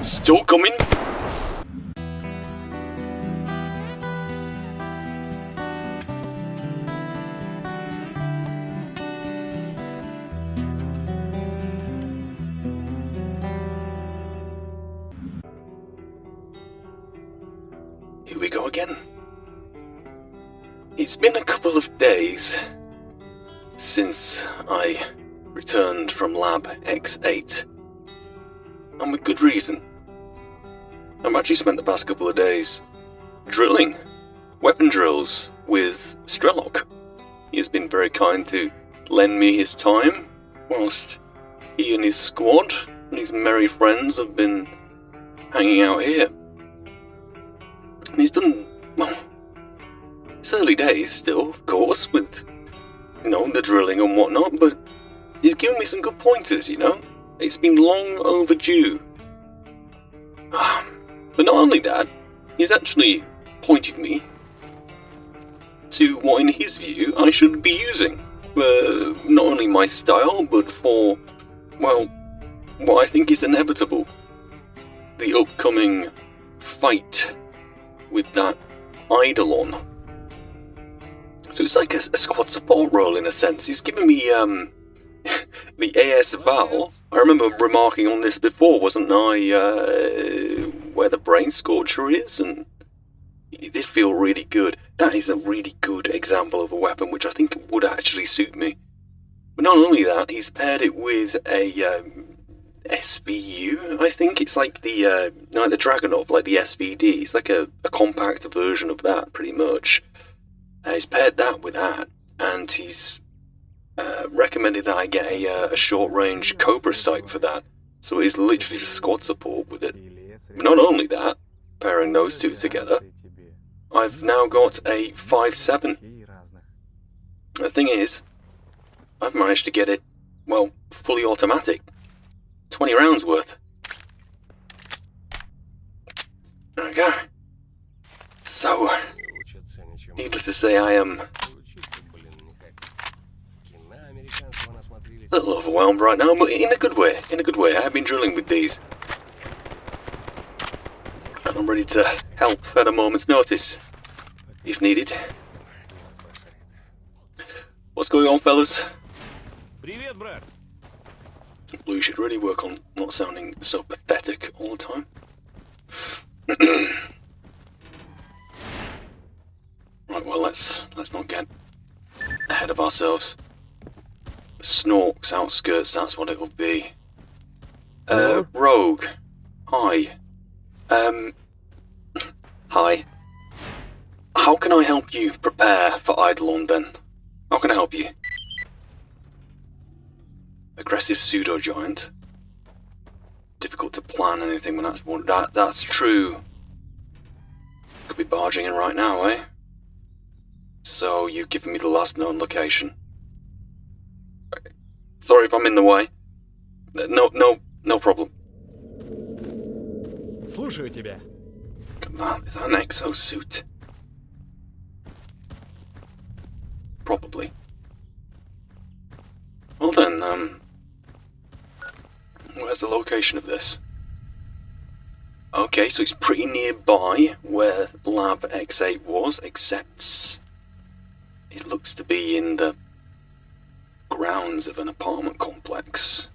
Still coming? Here we go again. It's been a couple of days since I returned from Lab X8, and with good reason. I've actually spent the past couple of days drilling, weapon drills, with S.T.A.L.K.E.R. He has been very kind to lend me his time, whilst he and his squad and his merry friends have been hanging out here. And he's done, well, it's early days still, of course, with, the drilling and whatnot, but he's given me some good pointers, It's been long overdue. But not only that, he's actually pointed me to what, in his view, I should be using for not only my style, but for, well, what I think is inevitable. The upcoming fight with that Eidolon. So it's like a squad support role in a sense. He's given me, the AS Val. I remember remarking on this before, wasn't I, where the brain scorcher is, and it did feel really good. That is a really good example of a weapon which I think would actually suit me. But not only that, he's paired it with a SVU, I think. It's like the Dragunov, like the SVD. It's like a compact version of that, pretty much. He's paired that with that, and he's recommended that I get a short-range Cobra sight for that. So it is literally just squad support with it. But not only that, pairing those two together, I've now got a 5.7. The thing is, I've managed to get it, well, fully automatic. 20 rounds worth. Okay. So, needless to say, I am a little overwhelmed right now, but in a good way. I have been drilling with these. And I'm ready to help at a moment's notice, if needed. What's going on, fellas? Blue should really work on not sounding so pathetic all the time. Right, well, let's not get ahead of ourselves. Snorks, Outskirts, that's what it'll be. Rogue. Hi. Hi. How can I help you prepare for Eidolon then? How can I help you? Aggressive pseudo-giant. Difficult to plan anything when that's true. Could be barging in right now, eh? So, you've given me the last known location. Sorry if I'm in the way. No problem. Слушаю тебя. Look at that, is that an exosuit? Probably. Well then, where's the location of this? Okay, so it's pretty nearby where Lab X8 was, except it looks to be in the grounds of an apartment complex.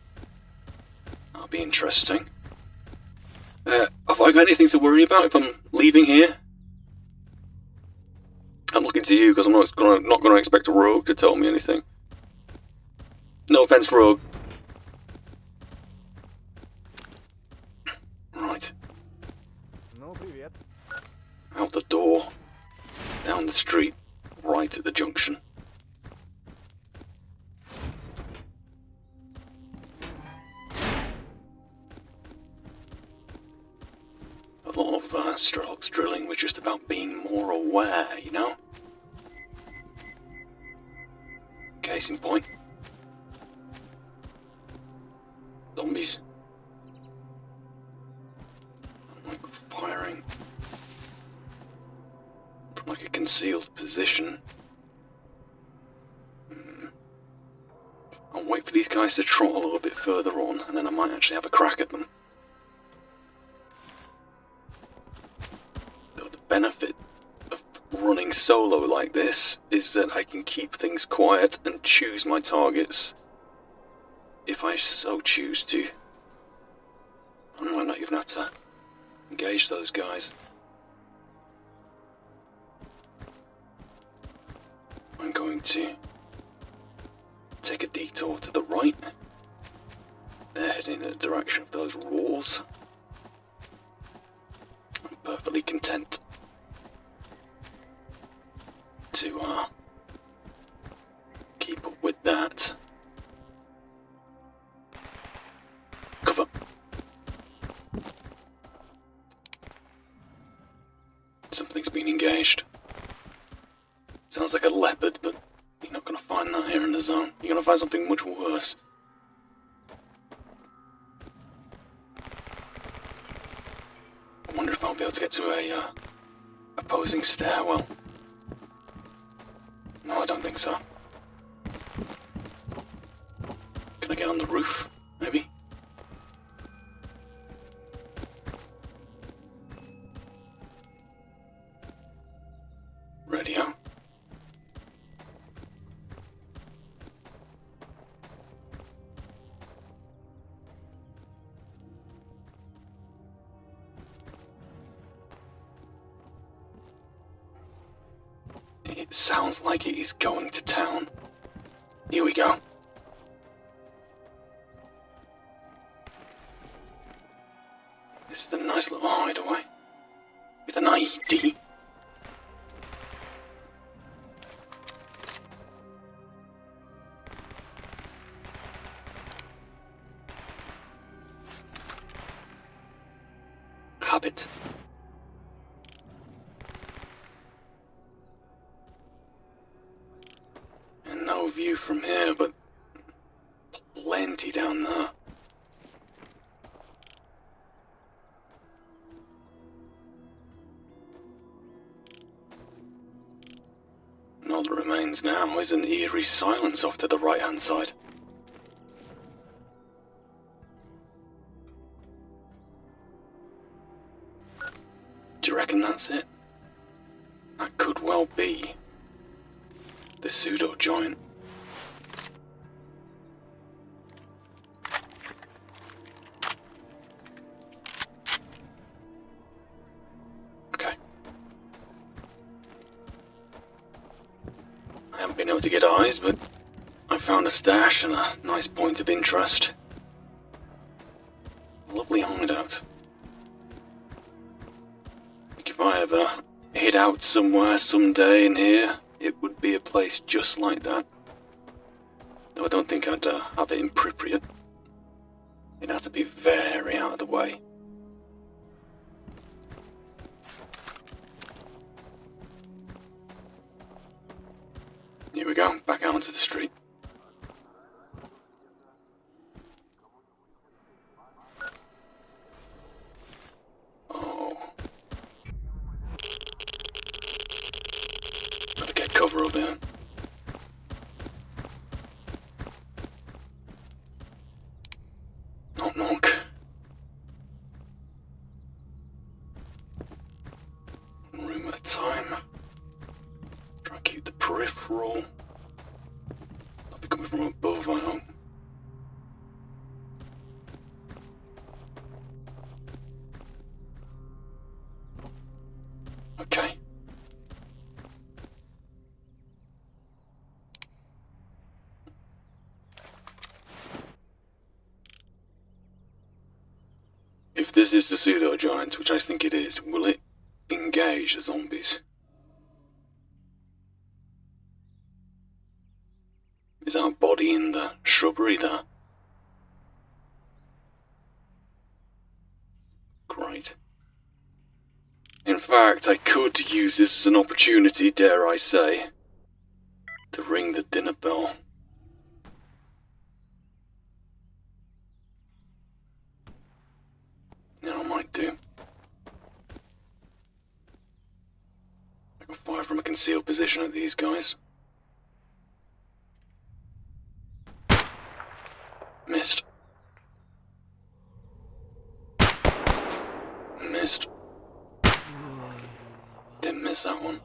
That'll be interesting. Have I got anything to worry about if I'm leaving here? I'm looking to you because I'm not going to expect a rogue to tell me anything. No offense, rogue. Right. Out the door, down the street, right at the junction. A lot of S.T.A.L.K.E.R's drilling was just about being more aware, Case in point. Zombies. Like firing from like a concealed position. I'll wait for these guys to trot a little bit further on, and then I might actually have a crack at them. benefit of running solo like this is that I can keep things quiet and choose my targets if I so choose to. I might not even have to engage those guys. I'm going to take a detour to the right. They're heading in the direction of those walls. I'm perfectly content to keep up with that. Cover. Something's been engaged. Sounds like a leopard, but you're not going to find that here in the zone. You're going to find something much worse. I wonder if I'll be able to get to a opposing stairwell. No, I don't think so. Can I get on the roof, maybe? Radio. It sounds like it is going to town. Here we go. This is a nice little hideaway with an IED. Habit. And no view from here, but plenty down there. And all that remains now is an eerie silence off to the right-hand side. Do you reckon that's it? That could well be the pseudo-giant. Okay. I haven't been able to get eyes, but I found a stash and a nice point of interest. A lovely hideout. If I ever hid out somewhere someday in here, it would be a place just like that. Though I don't think I'd have it in Pripyat. It'd have to be very out of the way. Here we go, back out onto the street. Cover over here. Knock knock. One room at a time. Try and keep the peripheral. I'll be coming from above, I hope. Okay. If this is the pseudo-giant, which I think it is, will it engage the zombies? Is our body in the shrubbery there? Great. In fact, I could use this as an opportunity, dare I say, to ring the dinner bell. Yeah, I might do. I can fire from a concealed position at these guys. Missed. Missed. there's that one.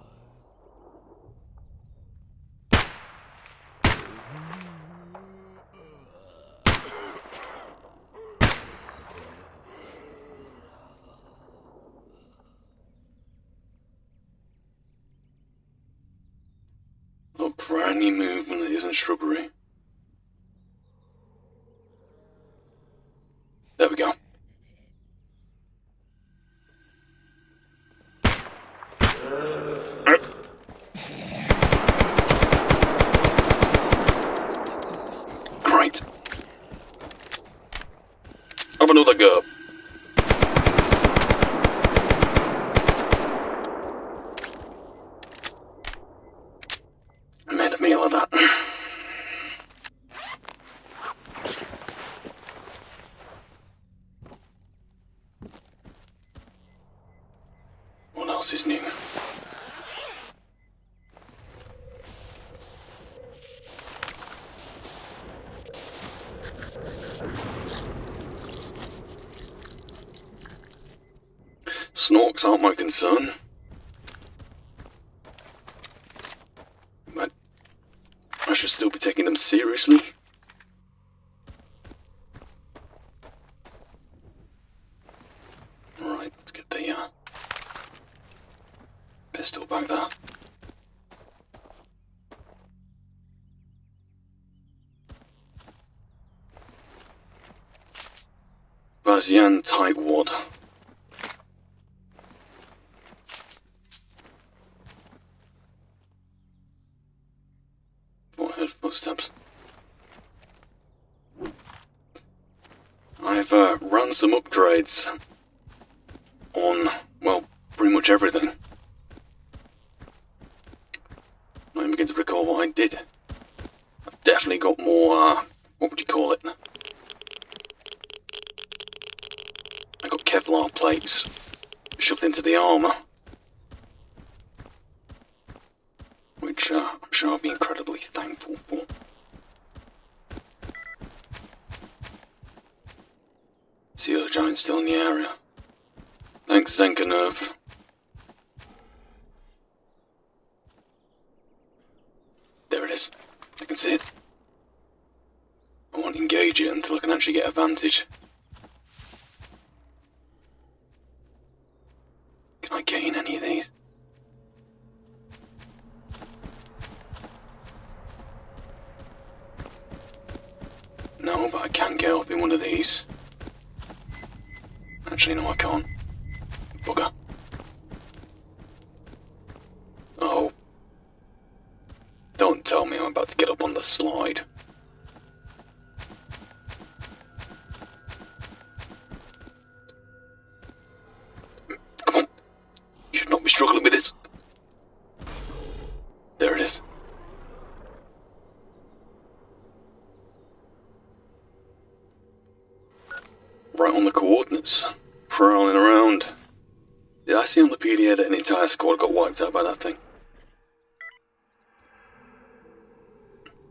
Look for any movement that isn't shrubbery. There we go. Great. Have another go. I made a meal of that. What else is new? Snorks aren't my concern. But I should still be taking them seriously. Right, let's get the pistol back there. Vazian tightwad. I heard footsteps. I've run some upgrades on, well, pretty much everything. I begin to recall what I did. I've definitely got more, what would you call it? I got Kevlar plates shoved into the armour, which I'm sure I'll be incredibly thankful for. See the giant still in the area. Thanks, Zenka Nerve. There it is. I can see it. I won't engage it until I can actually get a vantage. Can I gain any of these? No, but I can get up in one of these. Actually, no, I can't. Bugger. Oh. Don't tell me I'm about to get up on the slide. Come on. You should not be struggling with this. There it is. Right on the coordinates. Prowling around. Did I see on the PDA that an entire squad got wiped out by that thing?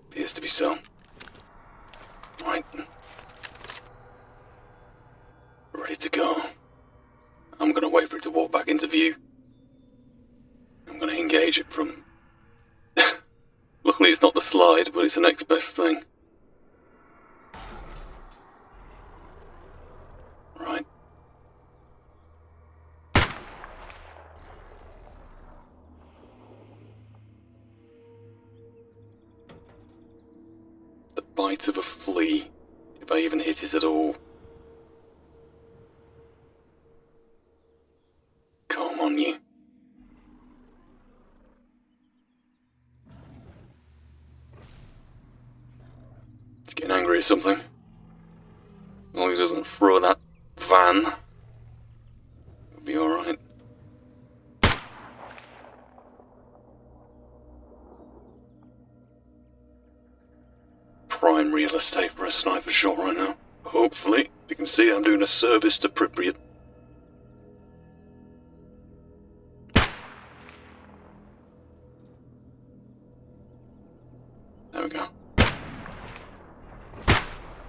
Appears to be so. Right. Ready to go. I'm gonna wait for it to walk back into view. I'm gonna engage it from... Luckily it's not the slide, but it's the next best thing. Right. The bite of a flea, if I even hit it at all. Come on, you. It's getting angry at something. As long as it doesn't throw that van, it'll be alright. Prime real estate for a sniper shot right now. Hopefully, you can see I'm doing a service to Pripyat. There we go.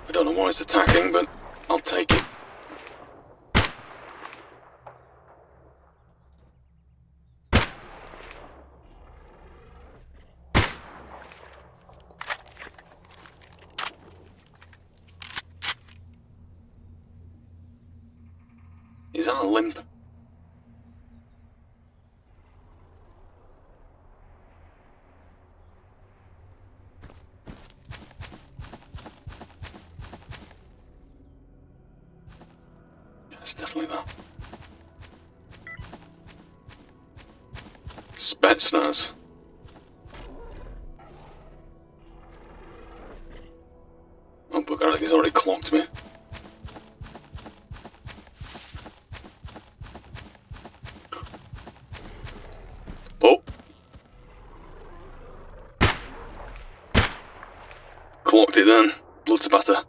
I don't know why it's attacking, but I'll take it. Is that a limp? Yeah, it's definitely that. Spetsnaz. Oh, but I think he's already clocked me. Oh! Clocked it then. Blood spatter.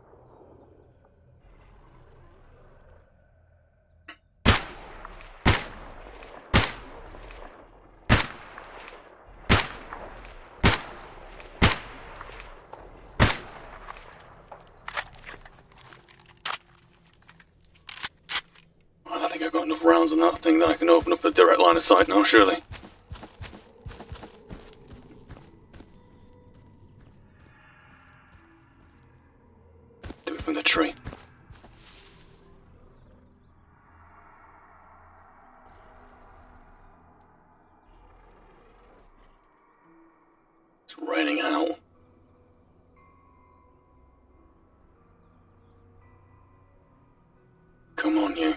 I think I've got enough rounds on that thing that I can open up a direct line of sight now, surely. Do it from the tree. It's raining out. Come on, you.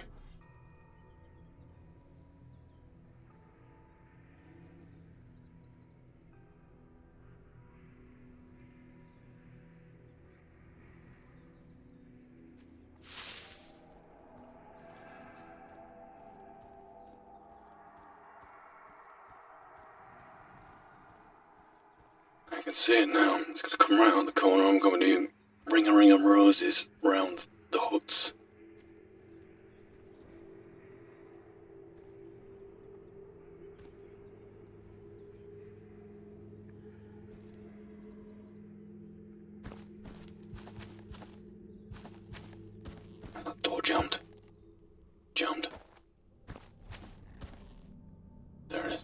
I can see it now. It's going to come right out the corner. I'm going to ring a ring of roses round the huts. That door jammed. Jammed. There it is.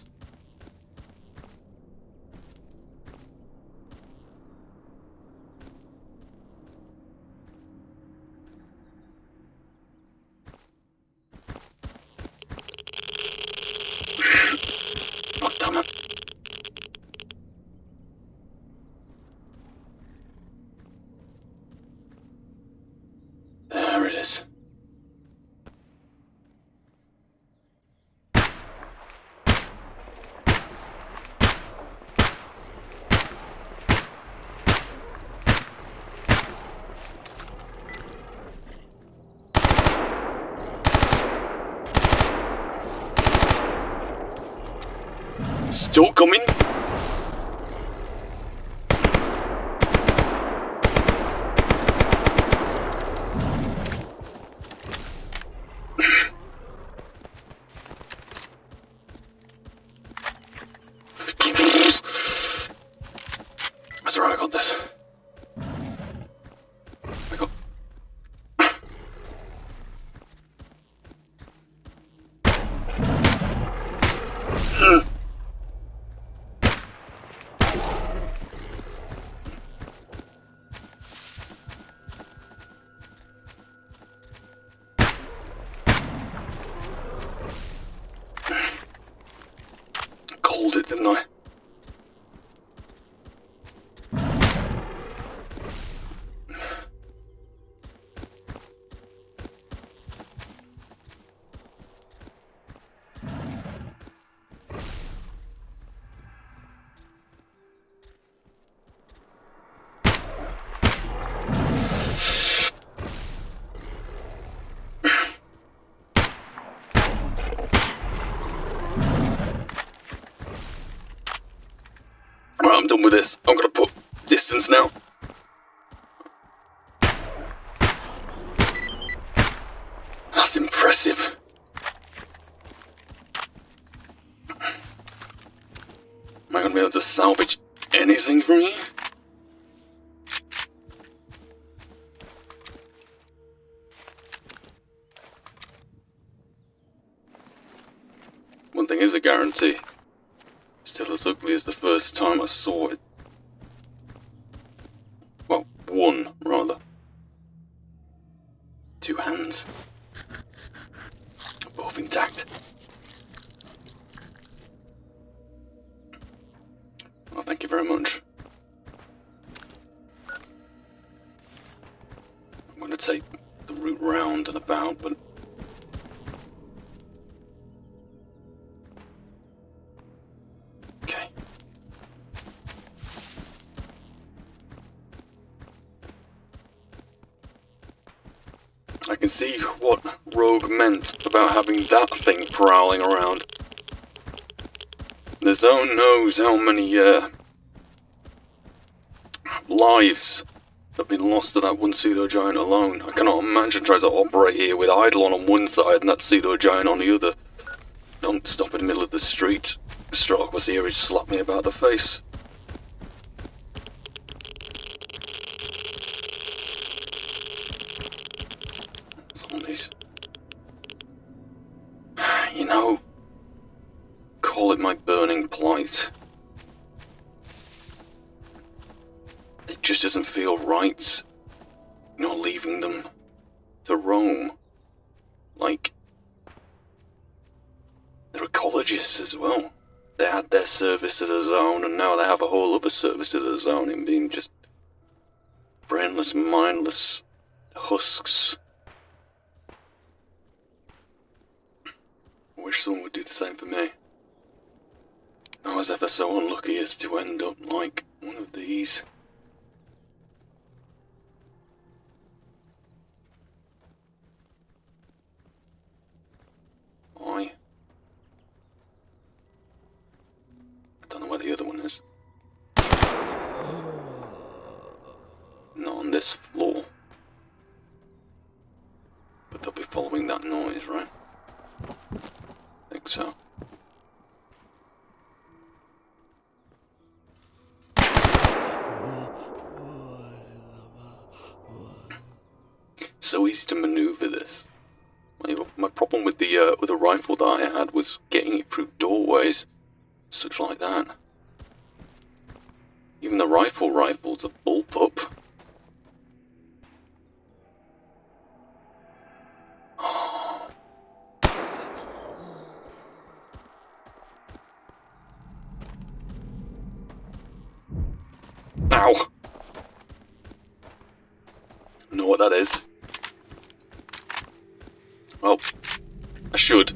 Oh, damn it. There it is. Still coming. That's alright, I got this. I got... Called it, didn't I? Right, I'm done with this. I'm gonna put distance now. That's impressive. Am I gonna be able to salvage anything from here? One thing is a guarantee. Still as ugly as the first time I saw it. Well, one, rather. Two hands. both intact. Well, thank you very much. I'm going to take the route round and about, but... Okay. I can see what Rogue meant about having that thing prowling around. The zone knows how many lives have been lost to that one pseudo-giant alone. I cannot imagine trying to operate here with Eidolon on one side and that pseudo-giant on the other. Don't stop in the middle of the street. Stroke was here, he'd slap me about the face. Zombies. You know, call it my burning plight. It just doesn't feel right, you know, leaving them to roam. Like, they're ecologists as well. They had their service to the zone, and now they have a whole other service to the zone in being just brainless, mindless husks. I wish someone would do the same for me. I was ever so unlucky as to end up like one of these. I don't know where the other one is. Not on this floor. But they'll be following that noise, right? I think so. So easy to maneuver this. My problem with the rifle that I had was getting it through doorways, such like that. Even the rifle's a bullpup. Oh. Ow! Know what that is? Well, I should.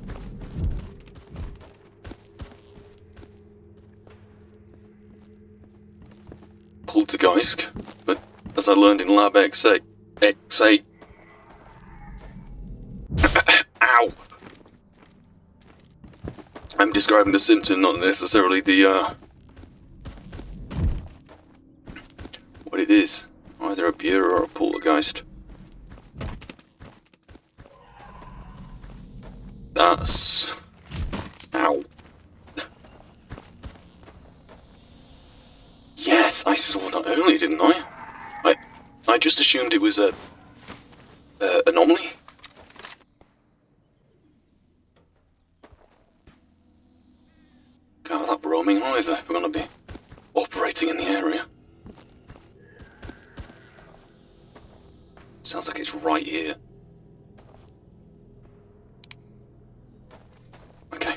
Poltergeist, but as I learned in Lab X8... Ow! I'm describing the symptom, not necessarily the, what it is. Either a bureau or a poltergeist. That's... Ow. Yes, I saw that earlier, didn't I? I just assumed it was a... Anomaly? Can't have that roaming either if we're going to be operating in the area. Sounds like it's right here. Okay.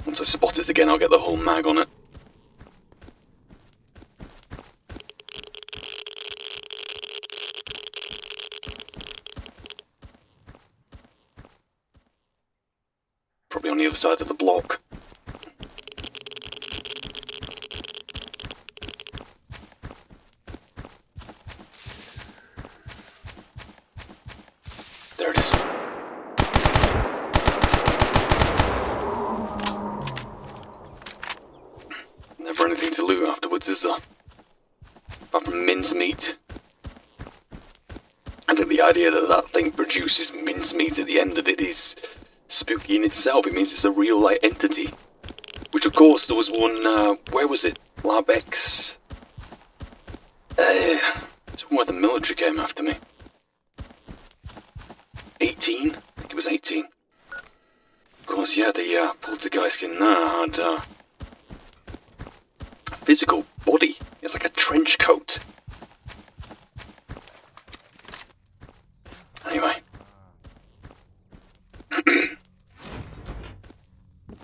Once I spot it again, I'll get the whole mag on it. Probably on the other side of the block. There it is. Never anything to loot afterwards, is there? Apart from mincemeat. I think the idea that that thing produces mincemeat at the end of it is spooky in itself. It means it's a real light entity. Which of course there was one, where was it? Lab X. It's where the military came after me. 18? I think it was 18. Of course, yeah, the poltergeist in there had physical body. It's like a trench coat. Anyway.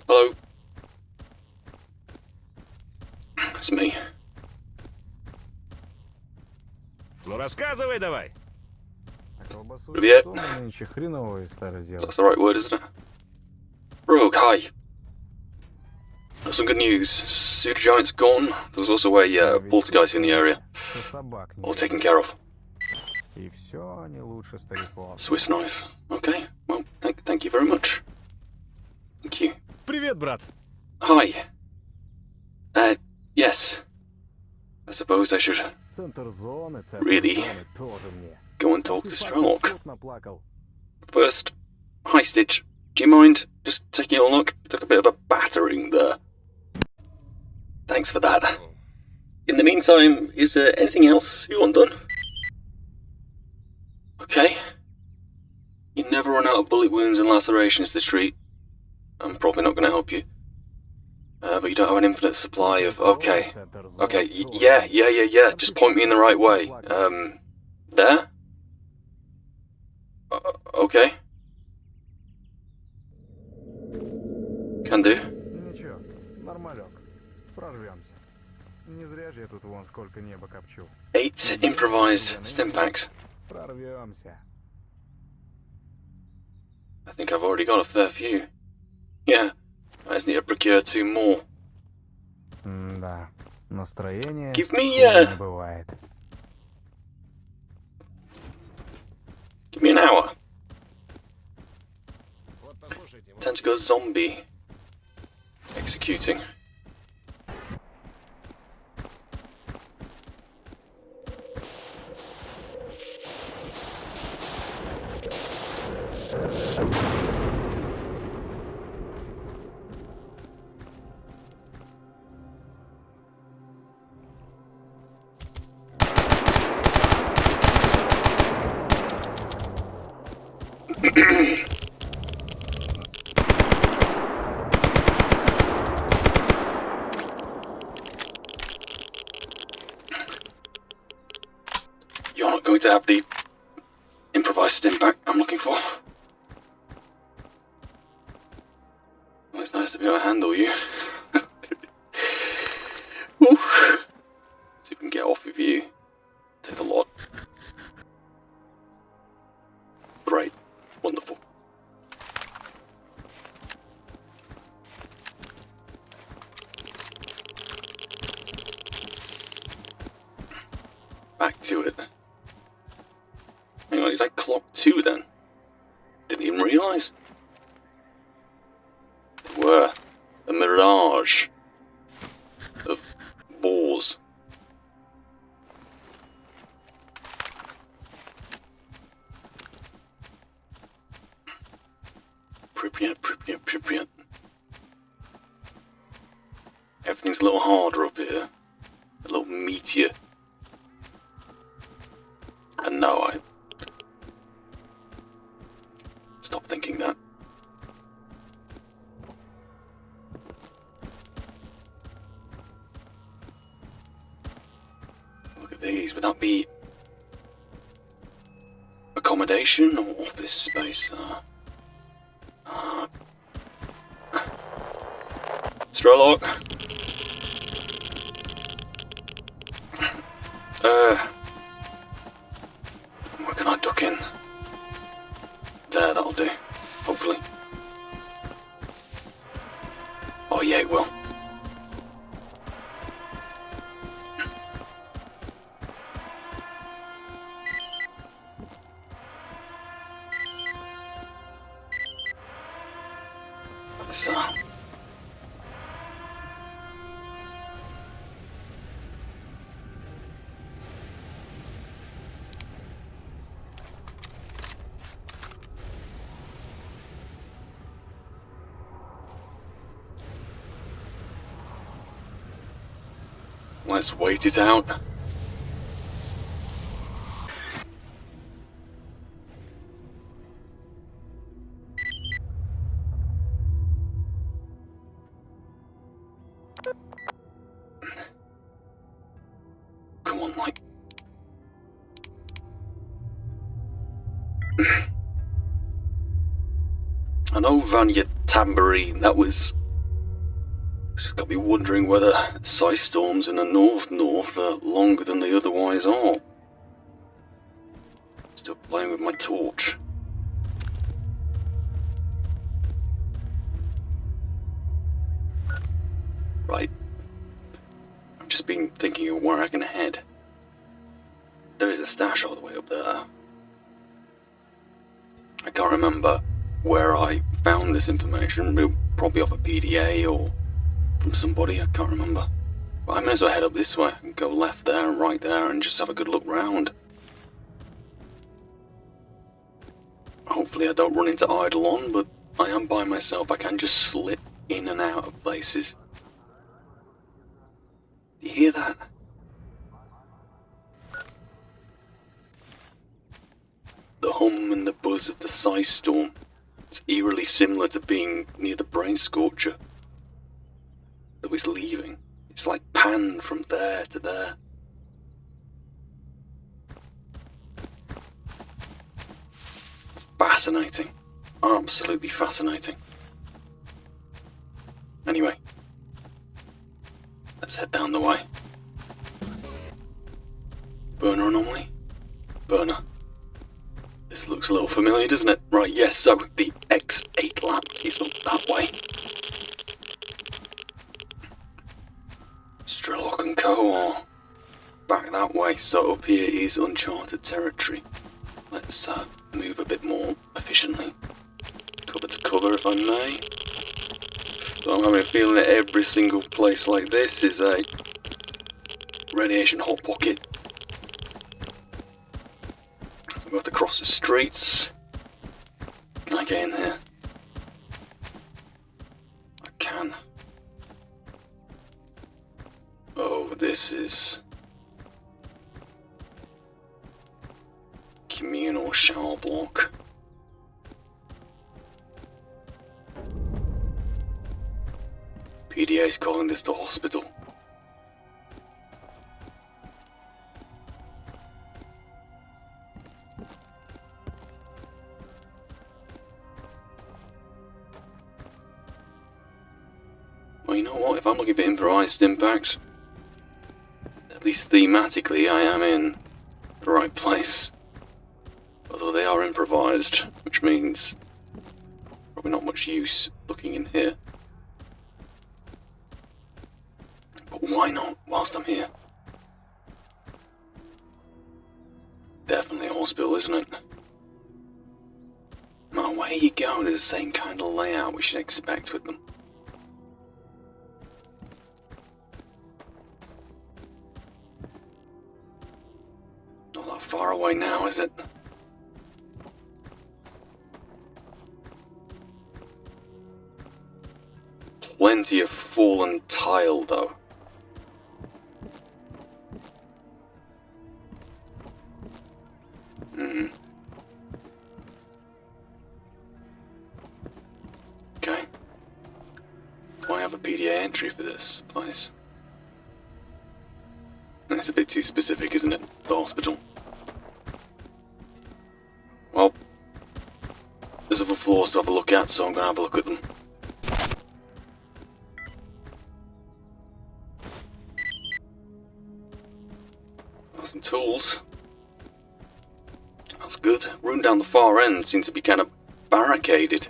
Hello. It's me. Ну рассказывай давай. Привет. That's the right word, isn't it? Rogue, hi. Some good news. Supergiant's gone. There was also a poltergeist in the area. All taken care of. Swiss knife. Okay. Well, thank you very much. Thank you. Привет, брат. Hi. Yes. I suppose I should really go and talk to S.T.A.L.K.E.R. First, hi Stitch. Do you mind just taking a look? Took a bit of a battering there. Thanks for that. In the meantime, is there anything else you want done? Okay. You never run out of bullet wounds and lacerations to treat. I'm probably not going to help you. But you don't have an infinite supply of... Okay. Okay, yeah. Just point me in the right way. There? Okay. Can do. 8 improvised stim packs. I think I've already got a fair few. Yeah, I just need to procure 2 more. Give me Give me an hour. Time to go zombie executing. You're not going to have the improvised stim pack I'm looking for. Well, it's nice to be able to handle you. See if we can get off of you. Take the lot. Great. Wonderful. Back to it. Hang on, did I clock 2 then? Didn't even realise. They were a mirage of boars. Pripyat. Everything's a little harder up here. A little meatier. And no, I... Stop thinking that. Look at these. Would that be accommodation or office space there? S.T.A.L.K.E.R. Where can I duck in? There, that'll do. Hopefully. Oh yeah, it will. So. Let's wait it out. I know Vanya Tambourine, that was... Just got me wondering whether ice storms in the north are longer than they otherwise are. Still playing with my torch. Right. I've just been thinking of where I can head. There is a stash all the way up there. I can't remember where I found this information, probably off a PDA or from somebody, I can't remember. But I may as well head up this way and go left there and right there and just have a good look round. Hopefully I don't run into Eidolon, but I am by myself, I can just slip in and out of places. Do you hear that? The hum and the buzz of the ice storm. It's eerily similar to being near the brain scorcher. Though he's leaving. It's like panned from there to there. Fascinating. Absolutely fascinating. Anyway. Let's head down the way. Burner anomaly? Burner. This looks a little familiar, doesn't it? Right, yes, so the X8 lab is up that way. S.T.A.L.K.E.R are back that way, so up here is uncharted territory. Let's move a bit more efficiently. Cover to cover, if I may. So I'm having a feeling that every single place like this is a radiation hot pocket. We have to cross the streets. Can I get in here? I can. Oh, this is communal shower block. PDA is calling this the hospital. Well, you know what? If I'm looking for improvised impacts, at least thematically I am in the right place. Although they are improvised, which means probably not much use looking in here. But why not whilst I'm here? Definitely a hospital, isn't it? No, where you go, there's the same kind of layout we should expect with them. Not that far away now, is it? Plenty of fallen tile, though. Okay. Do I have a PDA entry for this place? It's a bit too specific, isn't it? The hospital. Well, there's other floors to have a look at, so I'm going to have a look at them. Got some tools. That's good. Room down the far end seems to be kind of barricaded.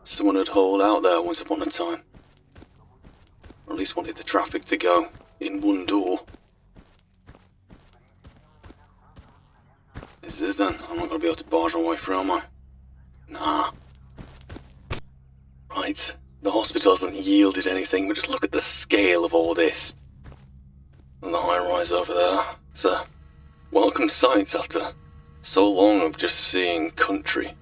Someone had hauled out there once upon a time. Or at least wanted the traffic to go in one door. This is it then. I'm not going to be able to barge my way through, am I? Nah. Right. The hospital hasn't yielded anything, but just look at the scale of all this. And the high-rise over there. It's a welcome sight after so long of just seeing countryside.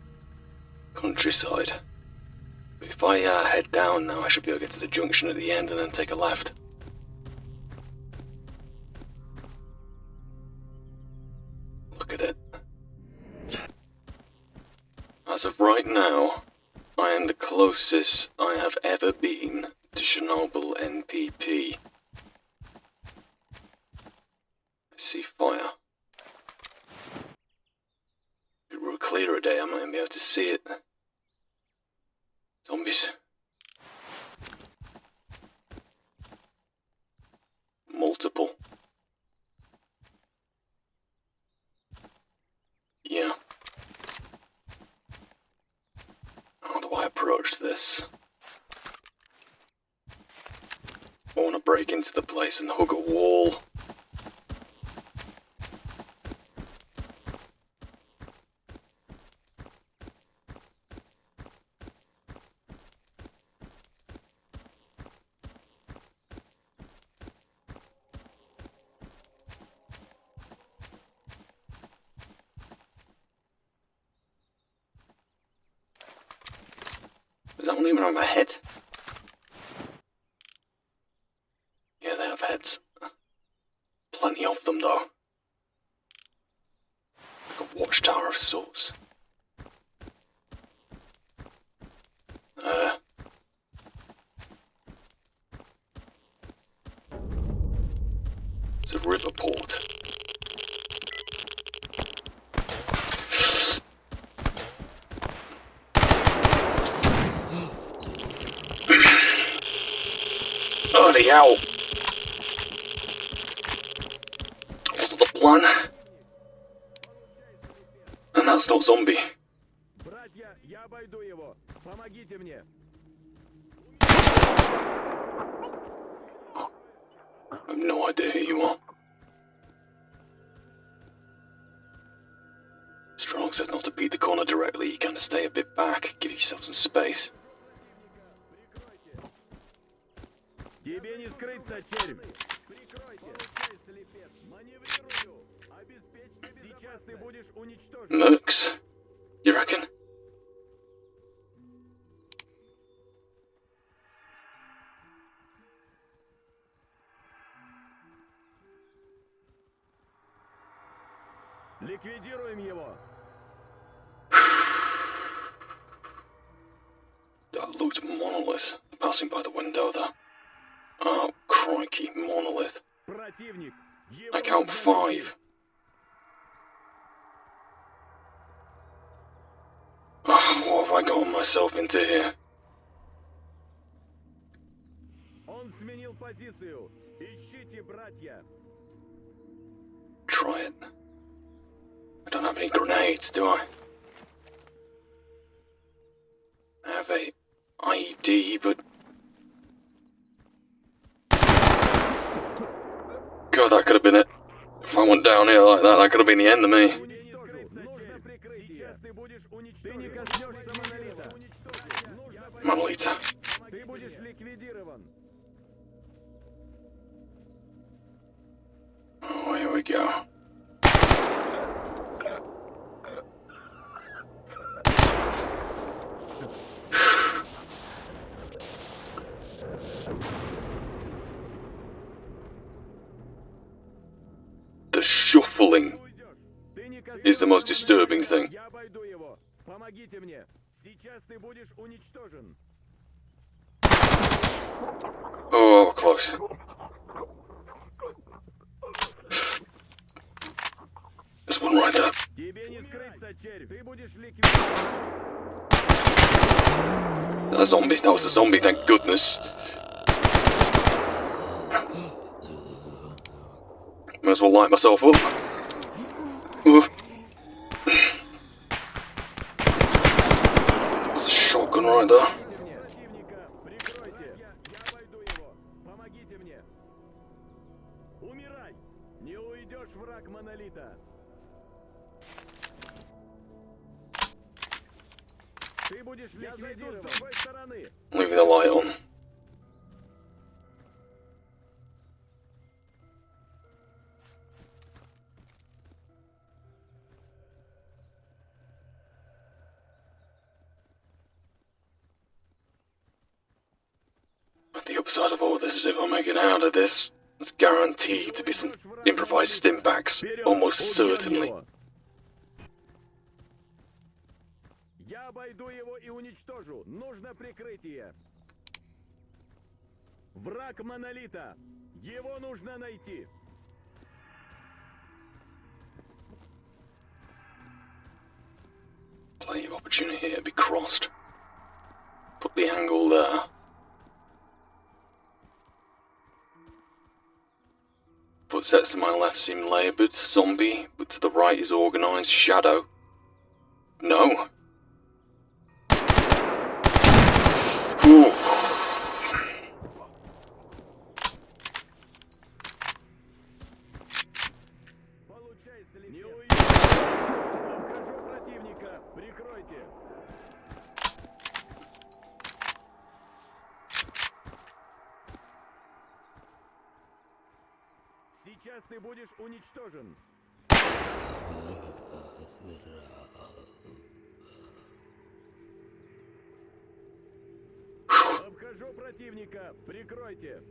But if I head down now, I should be able to get to the junction at the end and then take a left. Look at it. As of right now, I am the closest I have ever been to Chernobyl NPP. I see fire. If it were a clearer day, I might be able to see it. Zombies. Multiple. Yeah. How do I approach this? I want to break into the place and hug a wall. Does that one even have a head? Yeah, they have heads. Plenty of them, though. Like a watchtower of sorts. It's a river port. Bloody hell! Wasn't the plan? And that's not zombie. Братья, я обойду его. Помогите мне. I have no idea who you are. Strong said not to beat the corner directly, you kind of stay a bit back, give yourself some space. Тебе не скрыться, червь. Прикройте. Маневрирую. Обеспечьте. Сейчас ты будешь уничтожен. Mercs? You reckon? Ликвидируем его. That looked monolith, passing by the window there. Oh, crikey, monolith. Противник. I count 5. Oh, what have I gotten myself into here? Он сменил позицию. Ищите, братья. Try it. I don't have any grenades, do I? I have a IED, but... God, that could have been it. If I went down here like that, that could have been the end of me. Monolita. Oh, here we go. The shuffling is the most disturbing thing. Oh, we're close. There's one right there. A zombie? That was a zombie, thank goodness. Might as well light myself up. That's a shotgun right there. Leaving the light on. The upside of all this is if I make it out of this, it's guaranteed to be some improvised stimpaks, almost certainly. Я обойду его и уничтожу. Нужно прикрытие. Враг монолита. Его нужно найти. Plenty of opportunity here to be crossed. Put the angle there. Footsteps to my left seem laboured, zombie, but to the right is organised, shadow. No. Ooh. Не уйдите! Обхожу противника! Прикройте! Сейчас ты будешь уничтожен! Обхожу противника! Прикройте!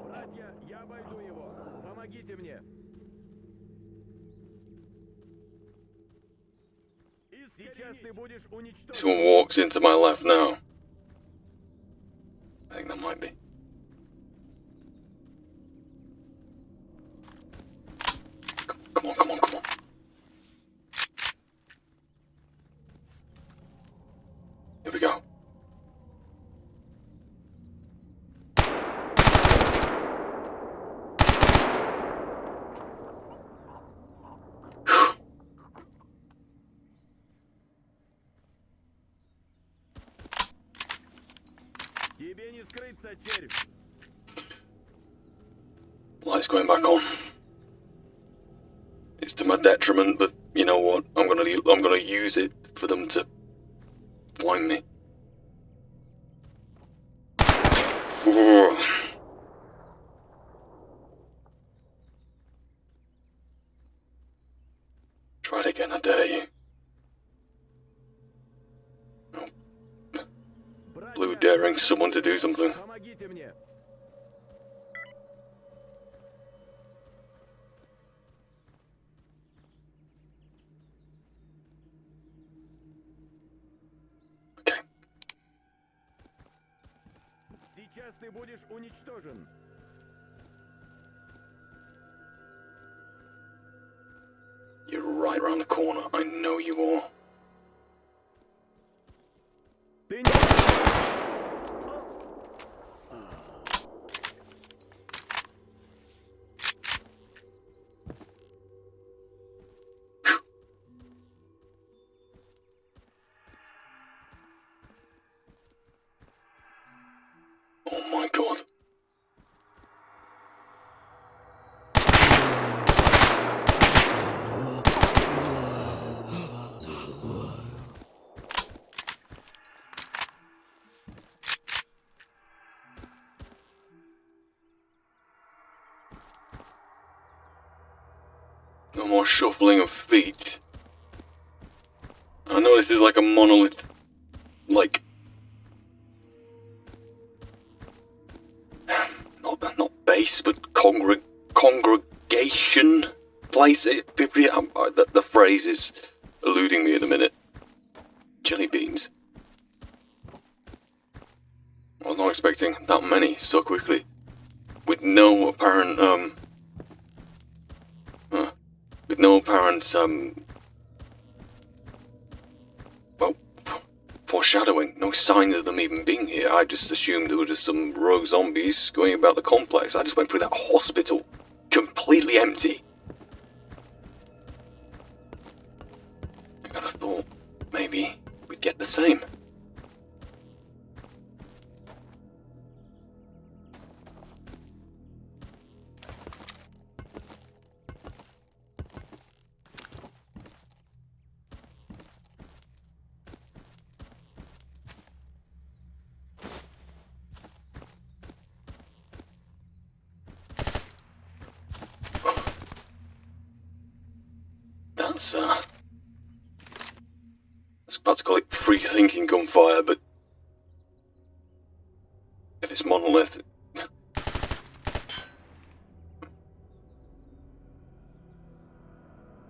Братья, я обойду его! Помогите мне! Сейчас ты будешь уничтожен! Someone walks into my left now. I think that might be. Come on, come on, come on. Here we go. Тебе не скрыться, червь! Light's going back on. It's to my detriment, but you know what? I'm gonna use it for them to find me. Try it again, I dare you. Blue daring someone to do something. Помогите мне! Okay. Сейчас ты будешь уничтожен! You're right around the corner. I know you are. Ты не... Oh my god. No more shuffling of feet. I know this is like a monolith, like not base, but congregation place. The phrase is eluding me in a minute. Jelly beans. I was not expecting that many so quickly, with no apparent foreshadowing, no signs of them even being here. I just assumed there were just some rogue zombies going about the complex. I just went through that hospital, completely empty. I gotta thought maybe we'd get the same. That's I was about to call it free thinking gunfire, but if it's monolith,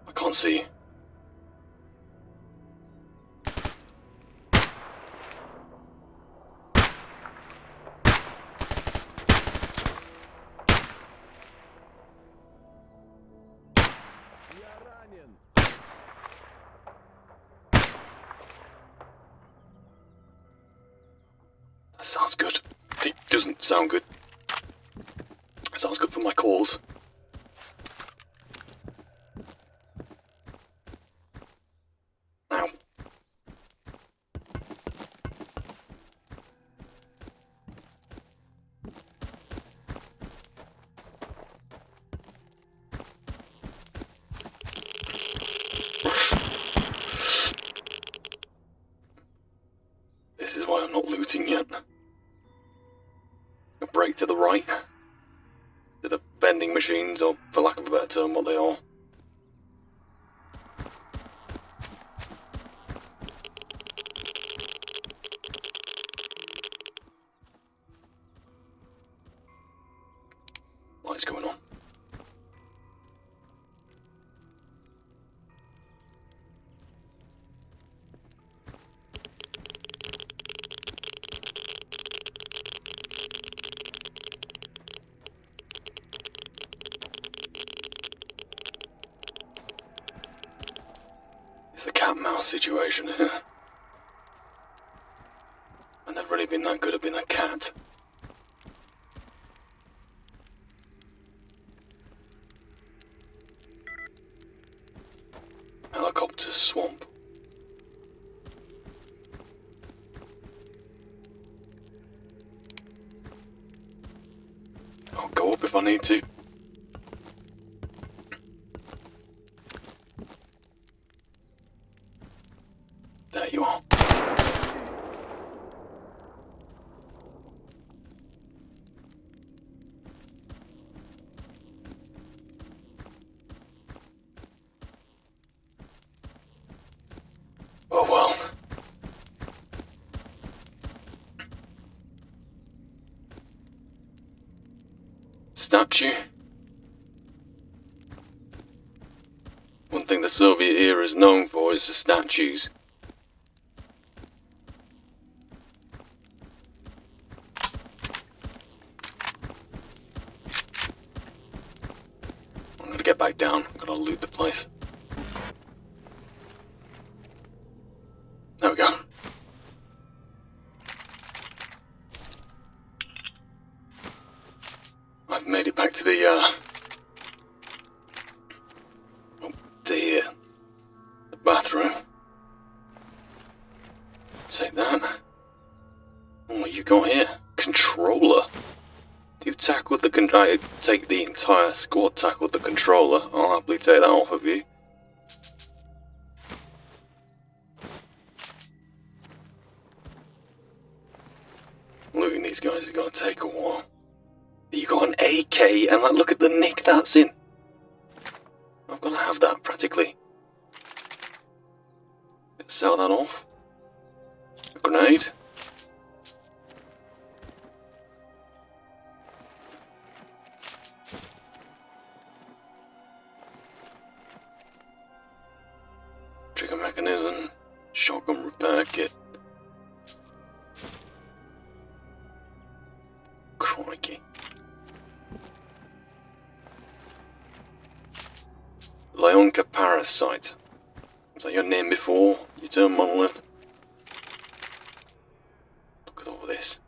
I can't see. Я ранен! Sound good. Sounds good for my cause. Ow. This is why I'm not looting yet. A break to the right. To the vending machines, or for lack of a better term, what they are. Lights going on. It's a cat-mouse situation here. I've never really been that good at being a cat. Helicopter swamp. I'll go up if I need to. There you are. Oh well. Statue. One thing the Soviet era is known for is the statues. I'm gonna get back down. I'm gonna loot the place. There we go. I've made it back to the, the bathroom. Take that. And what you got here? Controller. You tackled the I take the entire squad tackled the controller. I'll happily take that off of you. Looting these guys is gonna take a while. You got an AK, and like, look at the nick that's in. I've got to have that practically. Sell that off. A grenade. Trigger mechanism. Shotgun repair kit. Crikey. Leonka Parasite. Was that your name before you turned monolith? Look at all this.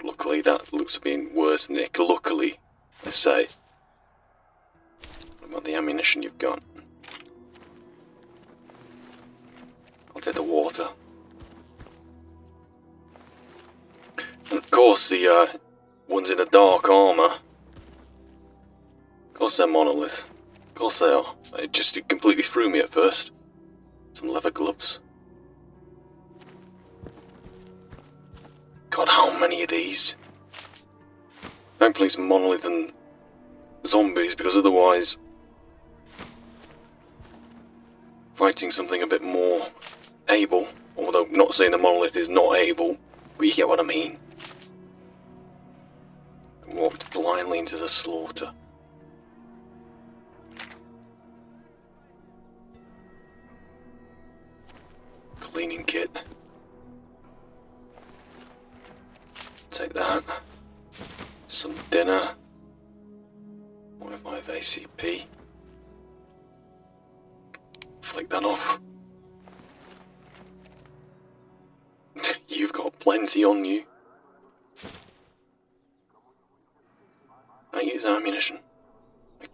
Luckily that looks to be worse than it. Luckily, let's say. What about the ammunition you've got? I'll take the water. And of course the ones in the dark armour. Of course they're monolith. Of course they are. It completely threw me at first. Some leather gloves. God, how many of these? Thankfully it's monolith and zombies, because otherwise fighting something a bit more able, although not saying the monolith is not able, but you get what I mean. I walked blindly into the slaughter. Cleaning kit. Take that. Some dinner. 0.5 ACP. Flick that off. You've got plenty on you.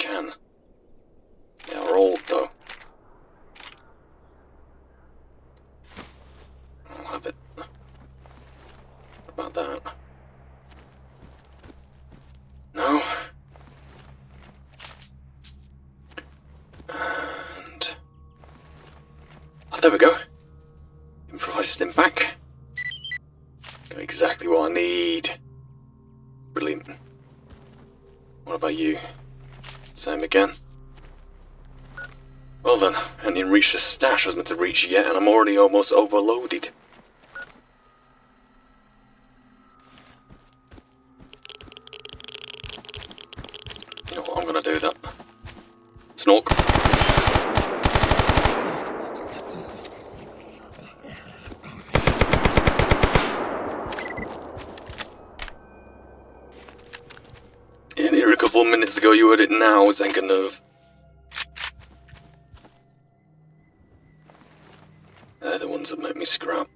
can. They are old, though. I'll have it. About that. No. And... oh, there we go. Improvised impact. Got exactly what I need. Brilliant. What about you? Same again? Well then, I hadn't even reached the stash I was meant to reach yet, and I'm already almost overloaded. You know what, I'm gonna do that. Snork. In here a couple of minutes ago, you heard it now, Zenka Nerve. They're the ones that make me scrap,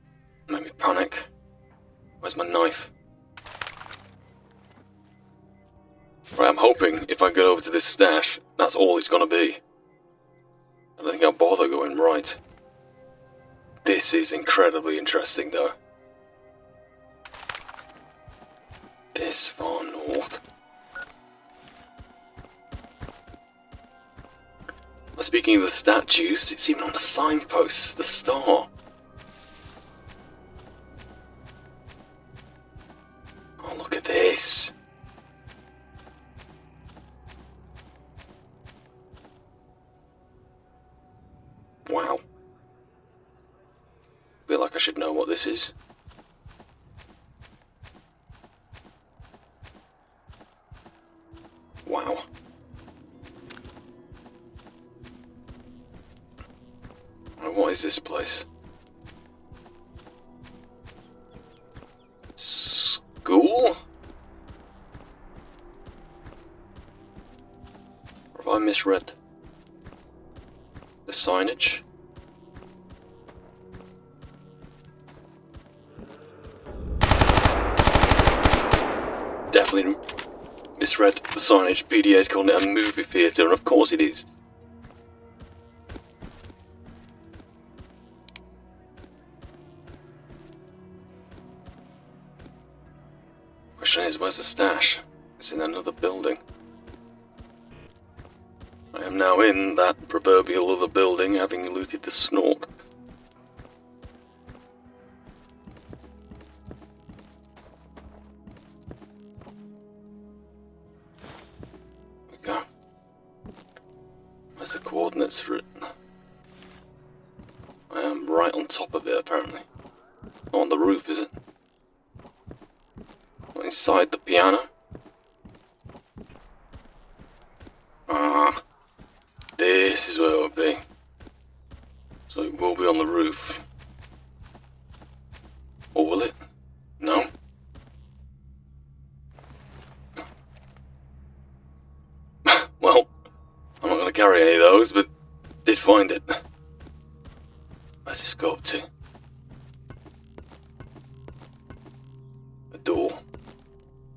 make me panic. Where's my knife? Right, I'm hoping if I get over to this stash, that's all it's gonna be. I don't think I'll bother going right. This is incredibly interesting though. This far north. Well, speaking of the statues, it's even on the signpost, the star. Oh, look at this. Wow. Feel like I should know what this is. Wow. What is this place? School? Or have I misread the signage? Definitely misread the signage. PDA's calling it a movie theatre, and of course it is. Question is, where's the stash? It's in another building. I am now in that proverbial other building, having looted the S.T.A.L.K.E.R. There we go. Where's the coordinates for it? I am right on top of it, apparently. Not on the roof, is it? Not inside the piano. Ah. This is where it will be. So it will be on the roof. Or will it? No? Well, I'm not going to carry any of those, but did find it. Where's this go up to? A door.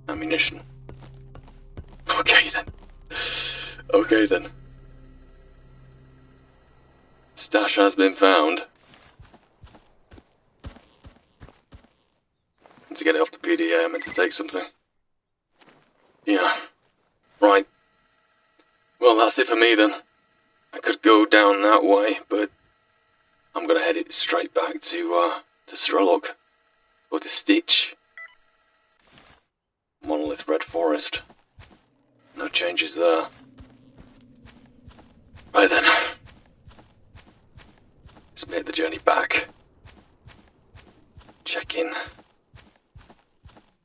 Ammunition. Okay then. Okay then. Stash has been found. And to get it off the PDA, I meant to take something. Yeah. Right. Well, that's it for me then. I could go down that way, but I'm gonna head it straight back to S.T.A.L.K.E.R. Or to Stitch. Monolith Red Forest. No changes there. Right then. Let's make the journey back. Check in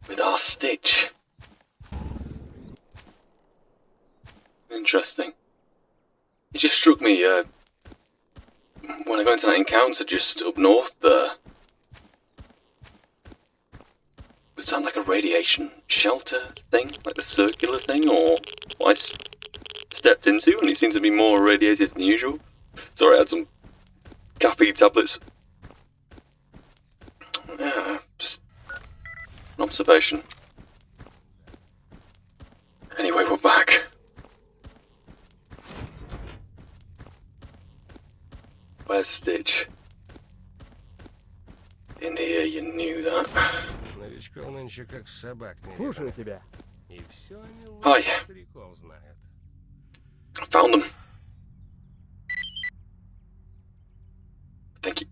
with our Stitch. Interesting. It just struck me when I got into that encounter just up north there. It sounded like a radiation shelter thing, like the circular thing, or what I stepped into, and it seems to be more irradiated than usual. Sorry, I had some caffeine tablets. Yeah, just an observation. Anyway, we're back. Stitch. In here, you knew that. Новичков нынче как собак не Слушаю видно. тебя. И все они Hi. лучше стариков знают. I found them. Thank you.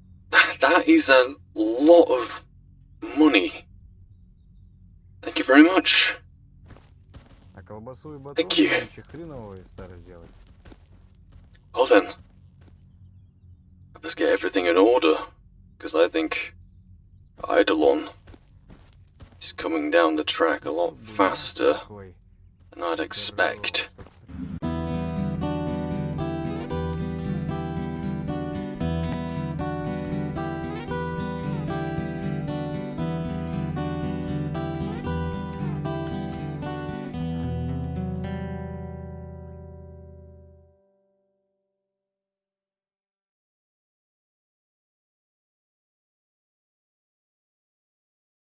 That is a lot of money. Thank you very much. А колбасу и батон Thank you. нынче хреново из старых делать. Well then, let's get everything in order, because I think Eidolon is coming down the track a lot faster Такой. than I'd expect.